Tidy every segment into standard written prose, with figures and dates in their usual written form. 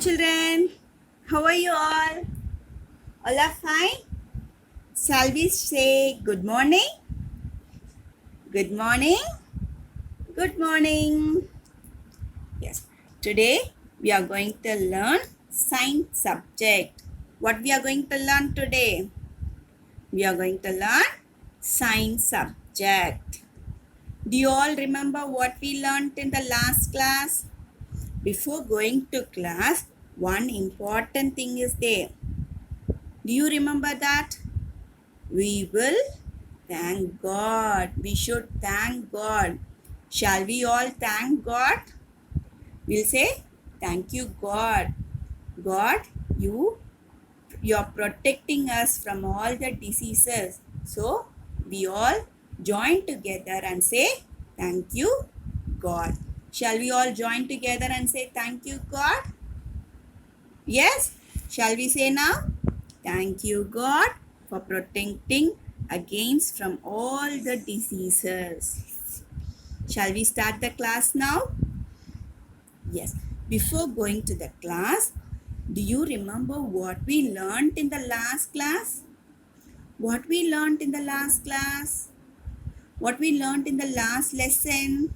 children. How are you all? All are fine? Shall we say good morning? Good morning. Good morning. Yes. Today we are going to learn science subject. What we are going to learn today? We are going to learn science subject. Do you all remember what we learned in the last class? Before going to class, one important thing is there. Do you remember that? We will thank God. We should thank God. Shall we all thank God? We'll say, thank you, God. God, you're protecting us from all the diseases. So we all join together and say, thank you, God. Shall we all join together and say, thank you, God? Yes? Shall we say now? Thank you, God, for protecting against from all the diseases. Shall we start the class now? Yes. Before going to the class, do you remember what we learned in the last class? What we learned in the last class? What we learned in the last lesson?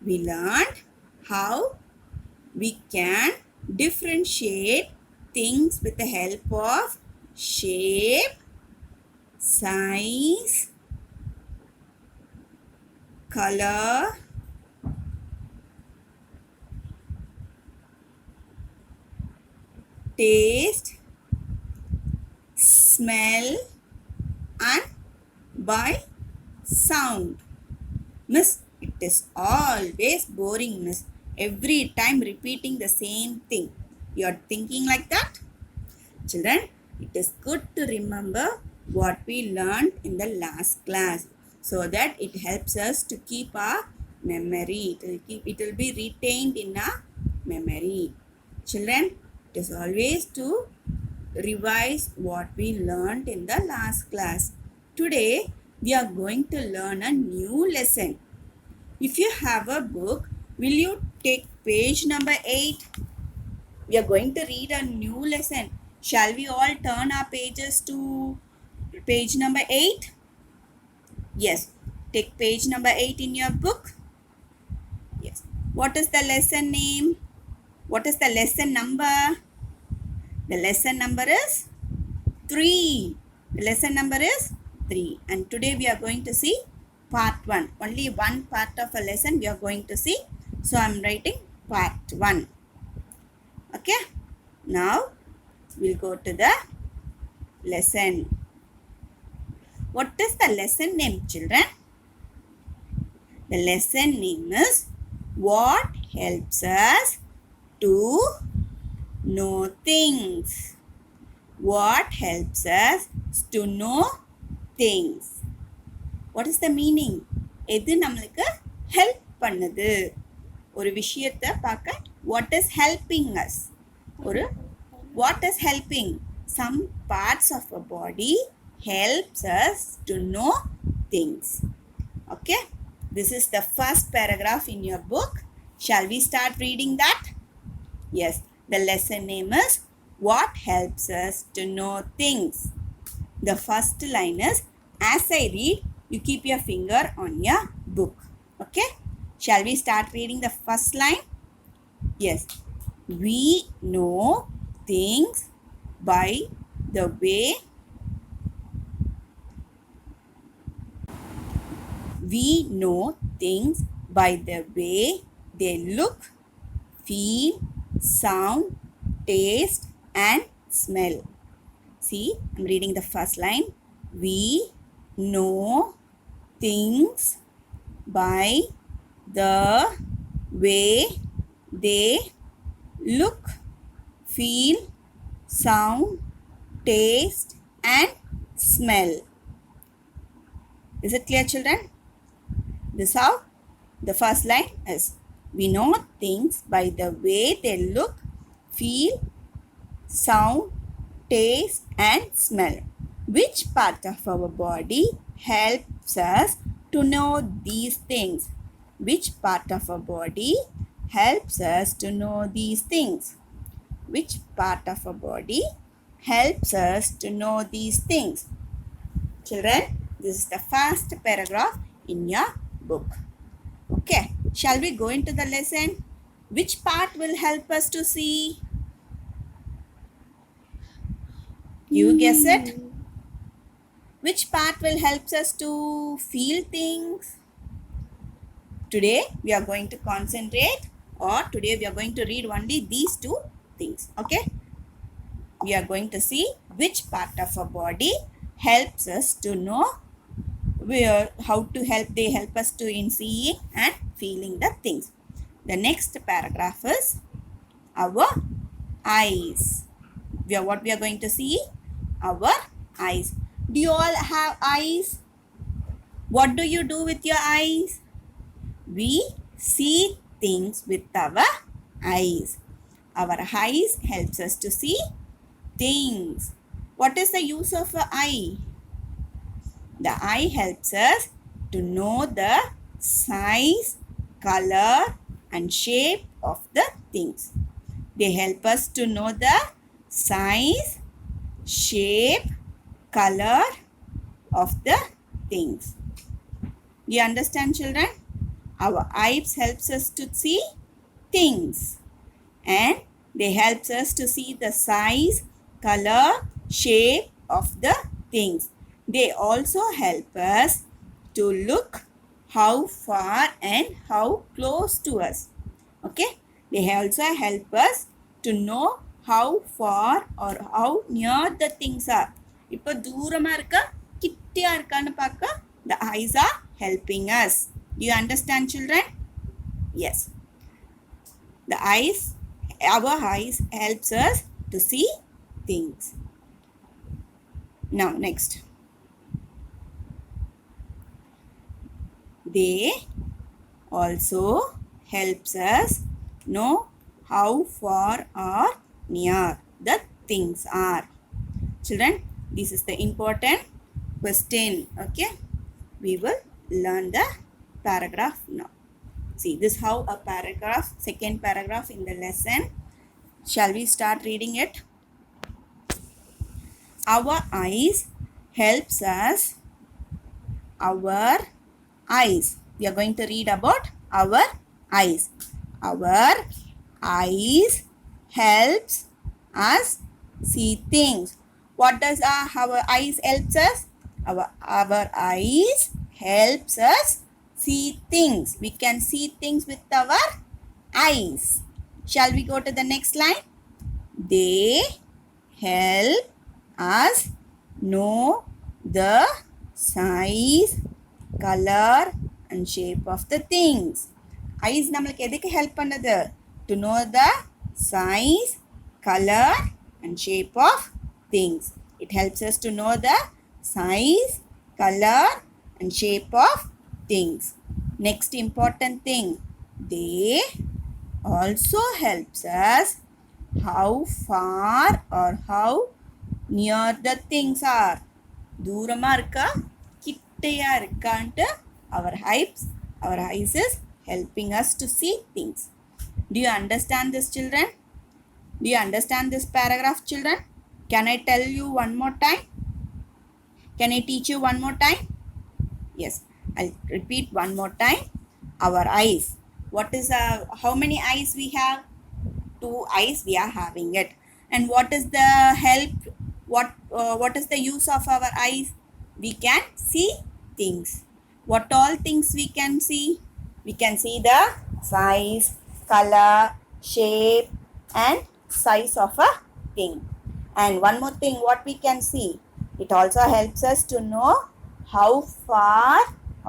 We learned how we can differentiate things with the help of shape, size, color, taste, smell and by sound. Miss, it is always boring, miss. Every time repeating the same thing. You are thinking like that? Children, it is good to remember what we learned in the last class so that it helps us to keep our memory. It will be retained in our memory. Children, it is always to revise what we learned in the last class. Today, we are going to learn a new lesson. If you have a book, will you take page number 8? We are going to read a new lesson. Shall we all turn our pages to page number 8? Yes. Take page number 8 in your book. Yes. What is the lesson name? What is the lesson number? The lesson number is 3. The lesson number is 3. And today we are going to see part 1. Only one part of a lesson we are going to see. So I am writing part 1. Okay. Now we'll go to the lesson. What is the lesson name, children? The lesson name is What Helps Us to Know Things. What helps us to know things. What is the meaning? எது நம்மளுக்கு help பண்ணுது? ஒரு விஷயத்தை பார்க்க what is helping us? What is helping? Some parts of our body helps us to know things. Okay? This is the first paragraph in your book. Shall we start reading that? Yes. The lesson name is What Helps Us to Know Things. The first line is, as I read, you keep your finger on your book. Okay? Shall we start reading the first line? Yes. We know things by the way they look, feel, sound, taste and smell. See, I'm reading the first line. We know things by the way they look, feel, sound, taste and smell. Is it clear, children? This is how the first line is. We know things by the way they look, feel, sound, taste and smell. Which part of our body helps us to know these things? Which part of our body helps us to know these things? Which part of our body helps us to know these things? Children, this is the first paragraph in your book. Okay, shall we go into the lesson? Which part will help us to see? You guess it? Which part will help us to feel things? Today we are going to concentrate, or today we are going to read only these two things. Okay, we are going to see which part of our body helps us to know how to they help us to in seeing and feeling the things. The next paragraph is our eyes. What we are going to see? Our eyes. Do you all have eyes? What do you do with your eyes? We see things with our eyes. Our eyes helps us to see things. What is the use of an eye? The eye helps us to know the size, color, and shape of the things. They help us to know the size, shape, color of the things. Do you understand, children? Our eyes helps us to see things, and they helps us to see the size, color, shape of the things. They also help us to look how far and how close to us. Okay, they also help us to know how far or how near the things are. இப்போ தூரமா இருக்கா கிட்டியா இருக்கான்னு பார்க்க the eyes are helping us. Do you understand, children? Yes. Our eyes helps us to see things. Now next. They also helps us know how far or near the things are. Children, this is the important question. Okay, we will learn the paragraph now. See, this is how a paragraph, second paragraph in the lesson. Shall we start reading it? Our eyes helps us. Our eyes. We are going to read about our eyes. Our eyes helps us see things. What does our eyes helps us? Our eyes helps us see things. We can see things with our eyes. Shall we go to the next line? They help us know the size, color, and shape of the things. Eyes நம்மளுக்கு எதுக்கு help பண்ணுது? To know the size, color, and shape of things. It helps us to know the size, color, and shape of things. Next important thing, they also helps us how far or how near the things are. தூரமா இருக்கா கிட்டையா இருக்கான்ட்டு our eyes is helping us to see things. Do you understand this, children? Do you understand this paragraph, children? Can I tell you one more time? Can I teach you one more time? Yes, I'll repeat one more time. Our eyes. What is how many eyes we have? 2 eyes we are having it. And what is the help? What is the use of our eyes? We can see things. What all things we can see? We can see the size, color, shape, and size of a thing. And one more thing, what we can see? It also helps us to know how far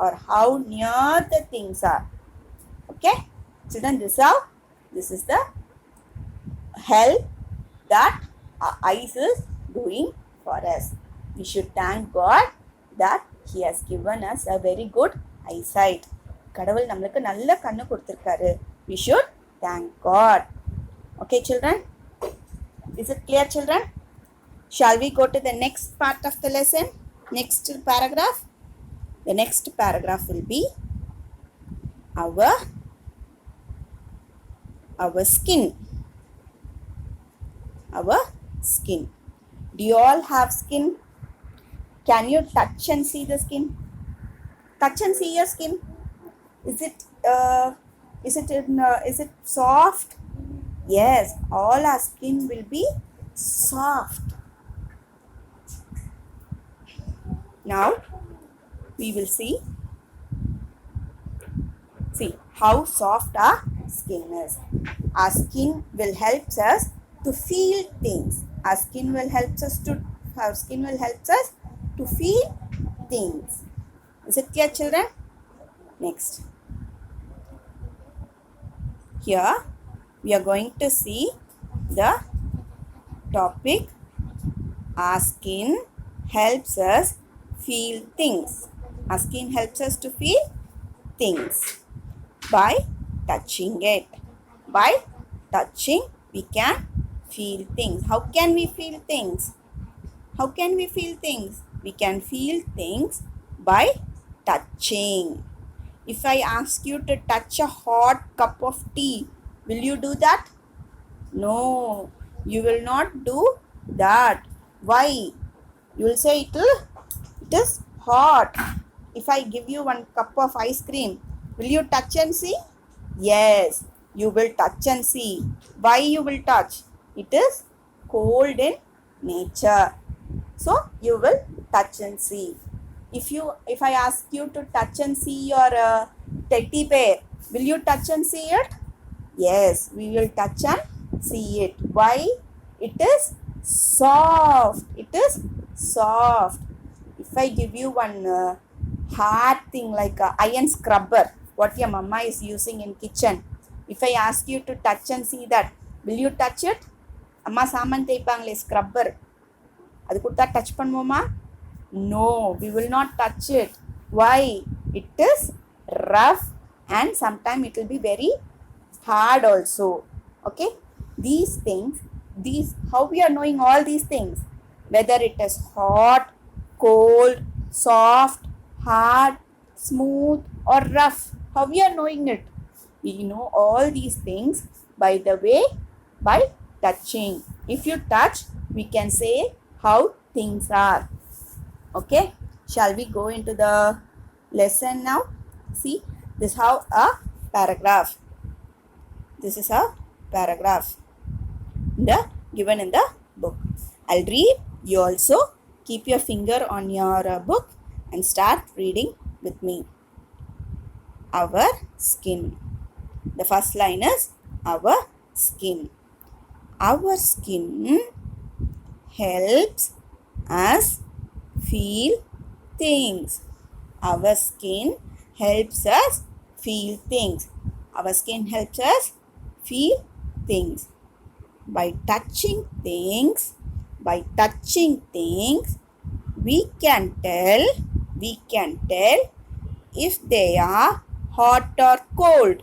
or how near the things are. Okay, children, this is the help that our eyes is doing for us. We should thank God that He has given us a very good eyesight. கடவுள் நம்மளுக்கு நல்ல கண்ணு கொடுத்திருக்காரு. We should thank God. Okay, children? Is it clear, children? Shall we go to the next part of the lesson? Next paragraph? The next paragraph will be our Our skin. Our skin. Do you all have skin? Can you touch and see the skin? Touch and see your skin. Is it is it soft? Yes, all our skin will be soft. Now we will see how soft our skin is. Our skin will help us to feel things. Our skin will help us to feel things. Is it clear, children? Next. Here we are going to see the topic. Our skin helps us feel things. Our skin helps us to feel things by touching it. By touching, we can feel things. How can we feel things? How can we feel things? We can feel things by touching. If I ask you to touch a hot cup of tea, will you do that? No, you will not do that. Why? You will say it is hot. If I give you one cup of ice cream, will you touch and see? Yes, you will touch and see. Why you will touch? It is cold in nature. So you will touch and see. If I ask you to touch and see your teddy bear, will you touch and see it? Yes, we will touch and see it. Why? It is soft. It is soft. If I give you one hard thing like a iron scrubber, what your mama is using in kitchen, if I ask you to touch and see that, will you touch it? Amma saman தேய்ப்பாங்களே scrubber, அது கொடுத்தா touch பண்ணுவோமா? No, we will not touch it. Why? It is rough and sometimes it will be very hard also. Okay, these things, how we are knowing all these things, whether it is hot, cold, soft, hard, smooth or rough, how we are knowing it? We know all these things by touching. If you touch, we can say how things are. Okay, shall we go into the lesson now? See, this is how a paragraph. This is a paragraph given in the book. I'll read. You also keep your finger on your book and start reading with me. Our skin. The first line is our skin. Our skin helps us feel things. Our skin helps us feel things. Our skin helps us feel things. By touching things, we can tell if they are hot or cold.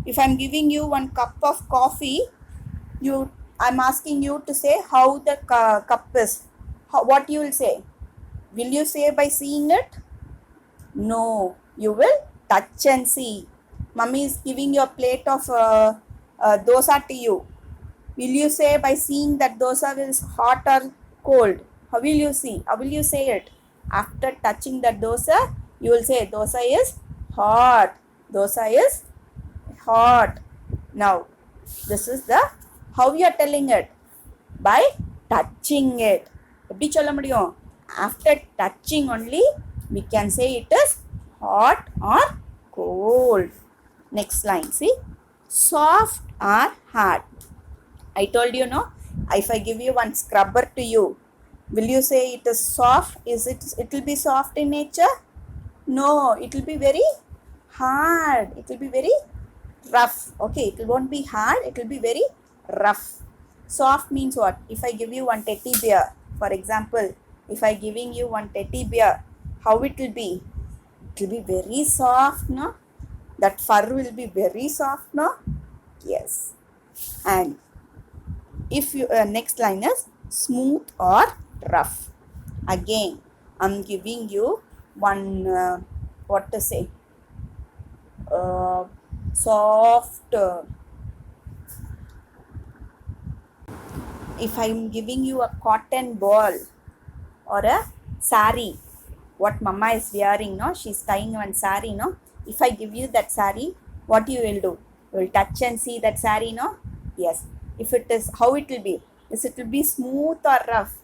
If I'm giving you one cup of coffee, I'm asking you to say how the cup is. What you will say? Will you say by seeing it? No, you will touch and see. Mummy is giving you a plate of dosa to you. Will you say by seeing that dosa is hot or cold? How will you see? How will you say it? After touching the dosa, you will say dosa is hot. Dosa is hot. Now, this is the how you are telling it. By touching it. எப்படி சொல்ல முடியும்? After touching only, we can say it is hot or cold. Next line, see. Soft or hard. I told you, no? If I give you one scrubber to you, will you say it is soft? It will be soft in nature? No, it will be very hard. It will be very rough. Okay, it won't be hard. It will be very rough. Soft means what? If I give you one teddy bear, for example, if I giving you one teddy bear, how it will be? It will be very soft, no? That fur will be very soft, no? Yes. And if you next line is smooth or rough. Again, I'm giving you one what to say, soft. If I'm giving you a cotton ball or a sari, what mama is wearing, no, she's tying one sari, no. If I give you that sari, what you will do? You will touch and see that sari, no? Yes. If it is, how it will be? Is it will be smooth or rough?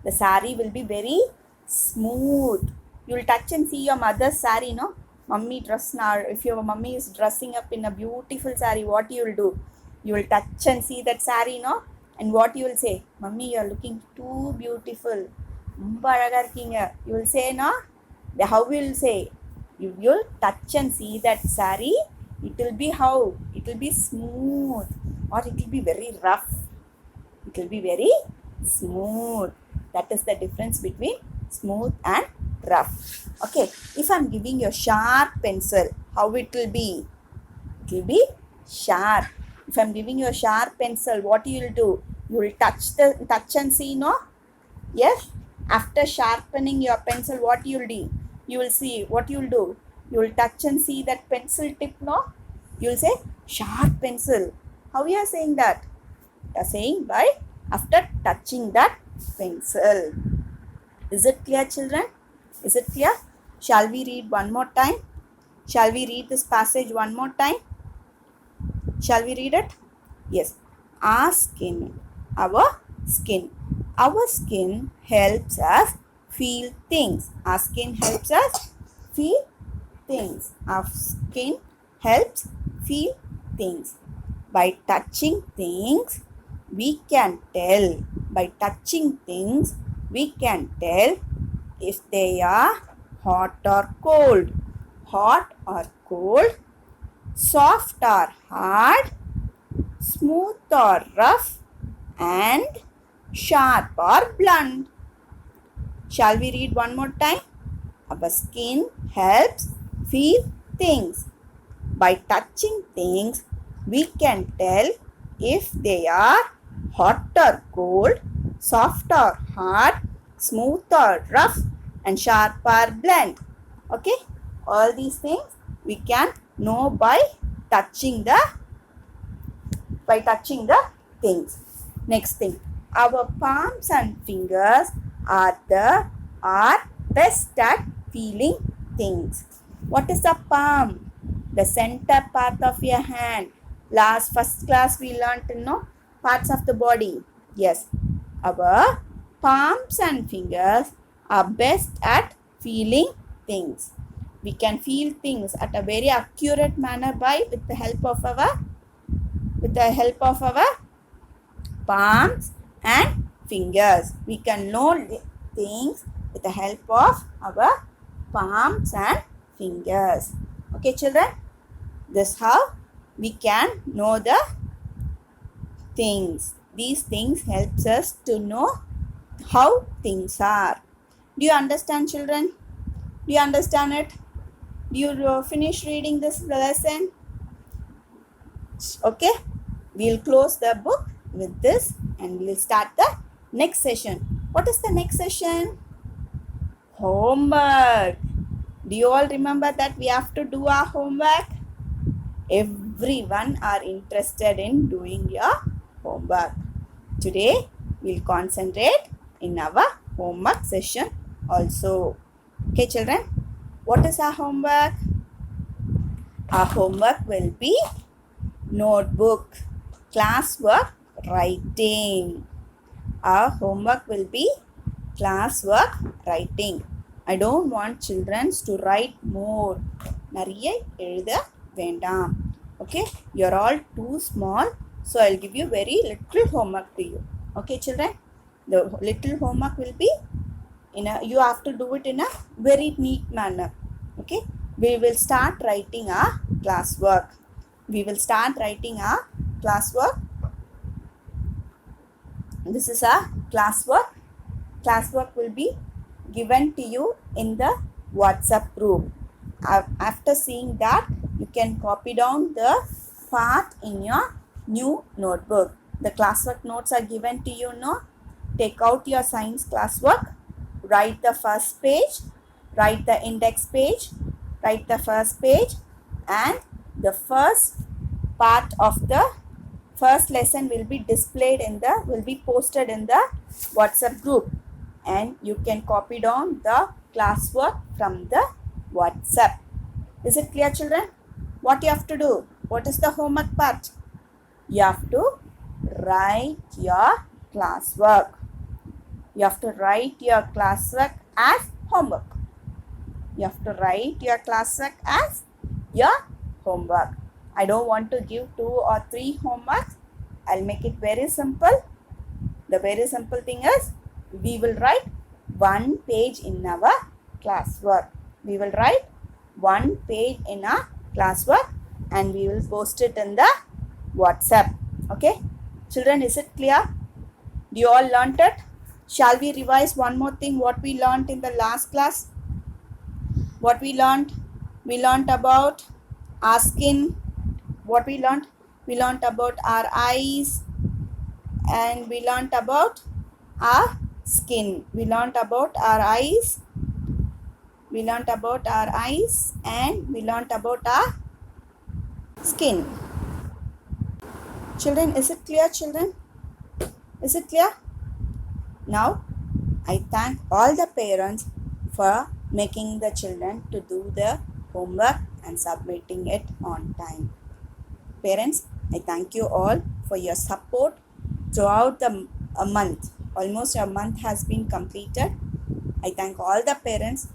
The sari will be very smooth. You will touch and see your mother's sari, no? Mummy dress now. If your mummy is dressing up in a beautiful sari, what you will do? You will touch and see that sari, no? And what you will say? Mummy, you are looking too beautiful. You will say, no? How will you say? You will touch and see that sari. It will be how? It will be smooth or it will be very rough. It will be very smooth. That is the difference between smooth and rough. Okay. If I am giving you a sharp pencil, how it will be? It will be sharp. If I am giving you a sharp pencil, what you will do? You will touch and see, no? Yes. After sharpening your pencil, what you will do? You will see what you will do. You will touch and see that pencil tip, no? You will say sharp pencil. How you are saying that? You are saying by after touching that pencil. Is it clear, children? Is it clear? Shall we read one more time? Shall we read this passage one more time? Shall we read it? Yes. Our skin. Our skin. Our skin helps us feel things. Our skin helps us feel things. Our skin helps feel things. By touching things, we can tell. By touching things, we can tell if they are hot or cold. Hot or cold, soft or hard, smooth or rough, and sharp or blunt. Shall we read one more time? Our skin helps feel things. By touching things, we can tell if they are hot or cold, soft or hard, smooth or rough, and sharp or blunt. Okay? All these things we can know by touching the things. Next thing, our palms and fingers are best at feeling things. What is the palm? The center part of your hand. First class we learnt to know parts of the body. Yes, our palms and fingers are best at feeling things. We can feel things at a very accurate manner with the help of our palms and fingers. We can know things with the help of our palms and fingers. Okay, children? This is how we can know the things. These things helps us to know how things are. Do you understand, children? Do you understand it? Do you finish reading this lesson? Okay, we'll close the book with this and we'll start the next session. What is the next session? Homework. Do you all remember that we have to do our homework? Everyone are interested in doing your homework. Today, we'll concentrate in our homework session also. Okay, children? What is our homework? Our homework will be notebook, classwork, writing. Our homework will be classwork, writing. I don't want children to write more. நிறைய எழுத வேண்டாம். Okay, you're all too small, so I'll give you very little homework to you. Okay, children, the little homework will be you have to do it in a very neat manner. Okay, we will start writing our classwork. This is our classwork. Classwork will be given to you in the WhatsApp group. After seeing that, you can copy down the part in your new notebook. The classwork notes are given to you now. Take out your science classwork. Write the first page. Write the index page. Write the first page and the first part of the first lesson will be displayed will be posted in the WhatsApp group, and you can copy down the classwork from the WhatsApp. Is it clear, children? What you have to do? What is the homework part? You have to write your classwork. You have to write your classwork as homework. You have to write your classwork as your homework. I don't want to give 2 or 3 homeworks. I'll make it very simple. The very simple thing is, we will write 1 page in our classwork. We will write 1 page in our classwork and we will post it in the WhatsApp. Okay? Children, is it clear? Do you all learnt it? Shall we revise one more thing what we learnt in the last class? What we learnt? We learnt about our skin. What we learnt? We learnt about our eyes, and we learnt about our skin. We learnt about our eyes. We learnt about our eyes and we learnt about our skin. Children, is it clear, children? Is it clear? Now, I thank all the parents for making the children to do the homework and submitting it on time. Parents, I thank you all for your support throughout a month. Almost a month has been completed. I thank all the parents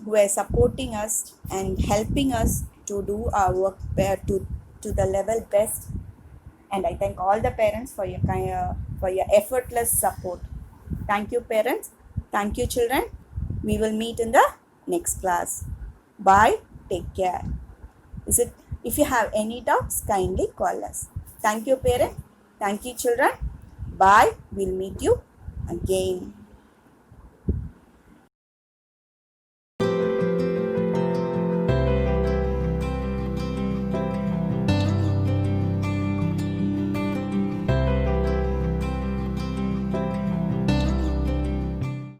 who are supporting us and helping us to do our work to the level best. And I thank all the parents for your effortless support. Thank you, parents. Thank you, children. We will meet in the next class. Bye. Take care. If you have any doubts, kindly call us. Thank you, parents. Thank you, children. Bye. We'll meet you again.